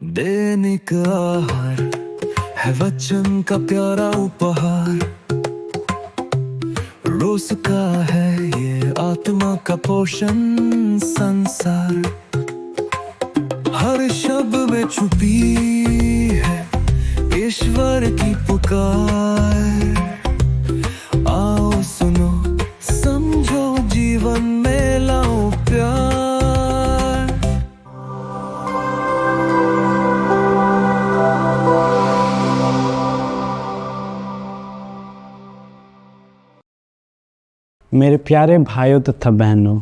दैनिक आहार है वचन का प्यारा उपहार, रोज का है ये आत्मा का पोषण संसार। हर शब्द में छुपी है ईश्वर की पुकार। आओ सुनो समझो जीवन में लाओ प्यार। मेरे प्यारे भाइयों तथा बहनों,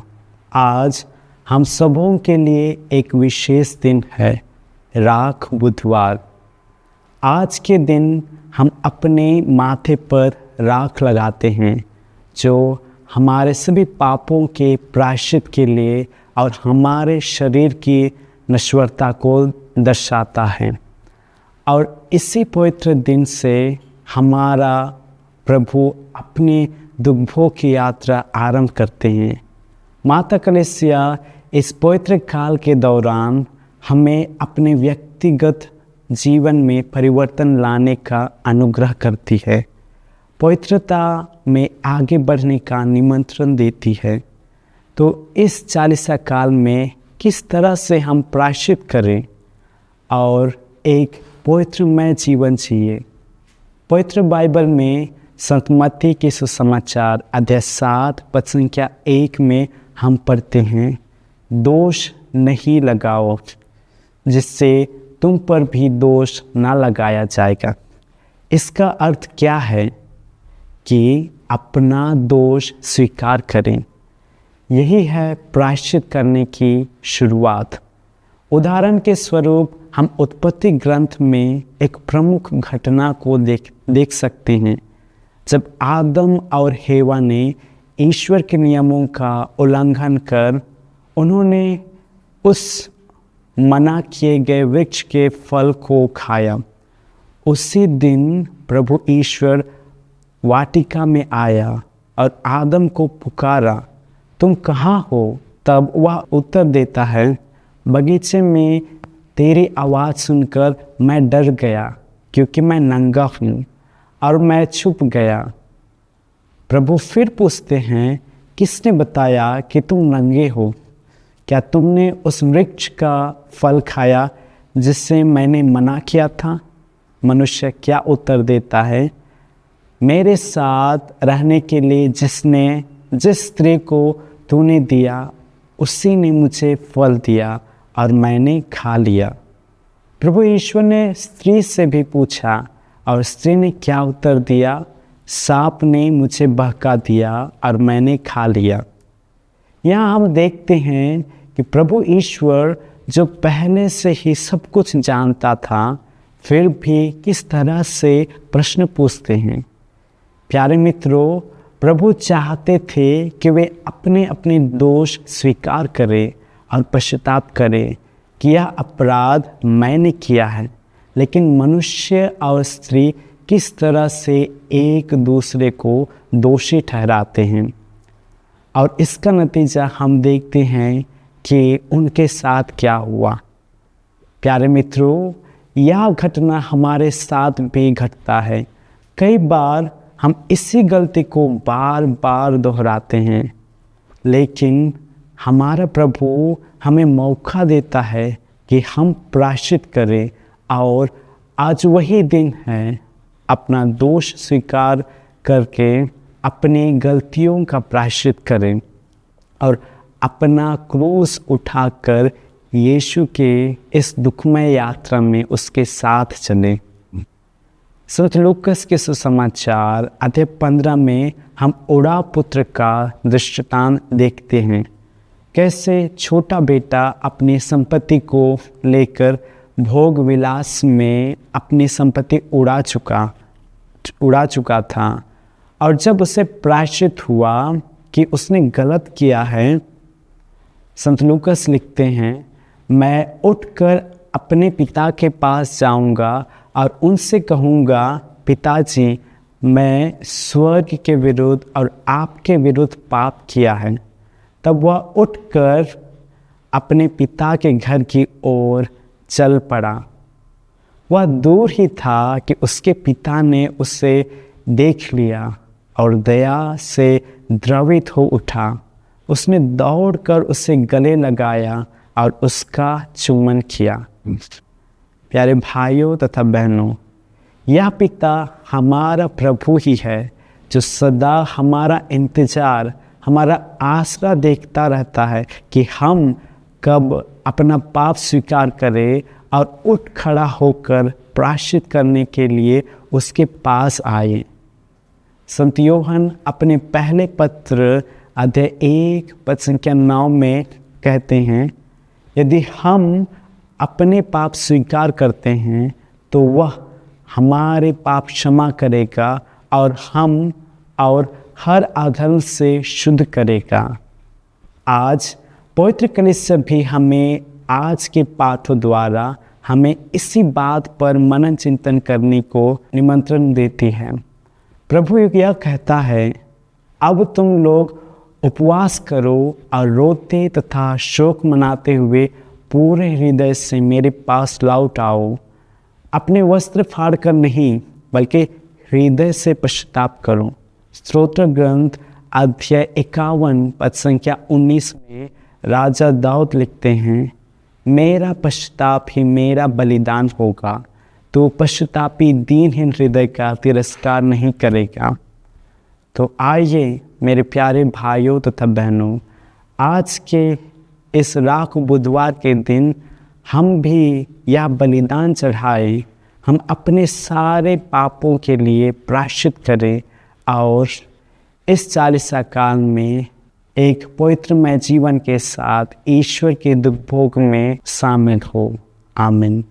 आज हम सबों के लिए एक विशेष दिन है, राख बुधवार। आज के दिन हम अपने माथे पर राख लगाते हैं, जो हमारे सभी पापों के प्रायश्चित के लिए और हमारे शरीर की नश्वरता को दर्शाता है। और इसी पवित्र दिन से हमारा प्रभु अपनी दुख भोग की यात्रा आरंभ करते हैं। माता कलीसिया इस पवित्र काल के दौरान हमें अपने व्यक्तिगत जीवन में परिवर्तन लाने का अनुग्रह करती है, पवित्रता में आगे बढ़ने का निमंत्रण देती है। तो इस चालीसा काल में किस तरह से हम प्रायश्चित करें और एक पवित्रमय जीवन जिए। पवित्र बाइबल में संत मत्ती के सुसमाचार अध्याय 7 पद संख्या 1 में हम पढ़ते हैं, दोष नहीं लगाओ जिससे तुम पर भी दोष ना लगाया जाएगा। इसका अर्थ क्या है कि अपना दोष स्वीकार करें। यही है प्रायश्चित करने की शुरुआत। उदाहरण के स्वरूप हम उत्पत्ति ग्रंथ में एक प्रमुख घटना को देख सकते हैं, जब आदम और हेवा ने ईश्वर के नियमों का उल्लंघन कर उन्होंने उस मना किए गए वृक्ष के फल को खाया। उसी दिन प्रभु ईश्वर वाटिका में आया और आदम को पुकारा, तुम कहाँ हो? तब वह उत्तर देता है, बगीचे में तेरी आवाज़ सुनकर मैं डर गया, क्योंकि मैं नंगा हूँ और मैं छुप गया। प्रभु फिर पूछते हैं, किसने बताया कि तुम नंगे हो? क्या तुमने उस वृक्ष का फल खाया जिससे मैंने मना किया था? मनुष्य क्या उत्तर देता है, मेरे साथ रहने के लिए जिस स्त्री को तूने दिया उसी ने मुझे फल दिया और मैंने खा लिया। प्रभु ईश्वर ने स्त्री से भी पूछा और स्त्री ने क्या उत्तर दिया, सांप ने मुझे बहका दिया और मैंने खा लिया। यहाँ हम देखते हैं कि प्रभु ईश्वर जो पहले से ही सब कुछ जानता था, फिर भी किस तरह से प्रश्न पूछते हैं। प्यारे मित्रों, प्रभु चाहते थे कि वे अपने अपने दोष स्वीकार करें और पश्चाताप करें कि यह अपराध मैंने किया है। लेकिन मनुष्य और स्त्री किस तरह से एक दूसरे को दोषी ठहराते हैं, और इसका नतीजा हम देखते हैं कि उनके साथ क्या हुआ। प्यारे मित्रों, यह घटना हमारे साथ भी घटता है। कई बार हम इसी गलती को बार बार दोहराते हैं, लेकिन हमारा प्रभु हमें मौका देता है कि हम प्रायश्चित करें, और आज वही दिन है अपना दोष स्वीकार करके अपनी गलतियों का प्रायश्चित करें और अपना क्रूस उठाकर यीशु के इस दुखमय यात्रा में उसके साथ चलें। संत लूकास के सुसमाचार अध्याय 15 में हम ओड़ा पुत्र का दृष्टांत देखते हैं, कैसे छोटा बेटा अपनी संपत्ति को लेकर भोग विलास में अपनी संपत्ति उड़ा चुका था, और जब उसे प्रायश्चित हुआ कि उसने गलत किया है, संत लूकास लिखते हैं, मैं उठकर अपने पिता के पास जाऊंगा और उनसे कहूँगा, पिताजी, मैं स्वर्ग के विरुद्ध और आपके विरुद्ध पाप किया है। तब वह उठकर अपने पिता के घर की ओर चल पड़ा वह दूर ही था कि उसके पिता ने उसे देख लिया और दया से द्रवित हो उठा। उसने दौड़कर उसे गले लगाया और उसका चुम्बन किया। प्यारे भाइयों तथा बहनों, यह पिता हमारा प्रभु ही है जो सदा हमारा इंतज़ार, हमारा आसरा देखता रहता है कि हम कब अपना पाप स्वीकार करें और उठ खड़ा होकर प्रायश्चित करने के लिए उसके पास आए। संत यूहन्ना अपने पहले पत्र अध्याय 1 पद संख्या 9 में कहते हैं, यदि हम अपने पाप स्वीकार करते हैं तो वह हमारे पाप क्षमा करेगा और हम और हर अधर्म से शुद्ध करेगा। आज पवित्र कलीसिया भी हमें आज के पाठों द्वारा हमें इसी बात पर मनन चिंतन करने को निमंत्रण देती है। प्रभु यह कहता है, अब तुम लोग उपवास करो और रोते तथा शोक मनाते हुए पूरे हृदय से मेरे पास लौट आओ। अपने वस्त्र फाड़ कर नहीं बल्कि हृदय से पश्चाताप करो। स्तोत्र ग्रंथ अध्याय 51 पद संख्या 19 में राजा दाऊद लिखते हैं, मेरा पश्चाताप ही मेरा बलिदान होगा, तो पश्चातापी दीनहीन हृदय का तिरस्कार नहीं करेगा। तो आइए मेरे प्यारे भाइयों तथा बहनों, आज के इस राख बुधवार के दिन हम भी यह बलिदान चढ़ाएं, हम अपने सारे पापों के लिए प्रायश्चित करें और इस चालीसा काल में एक पवित्रमय जीवन के साथ ईश्वर के दुख भोग में शामिल हो। आमीन।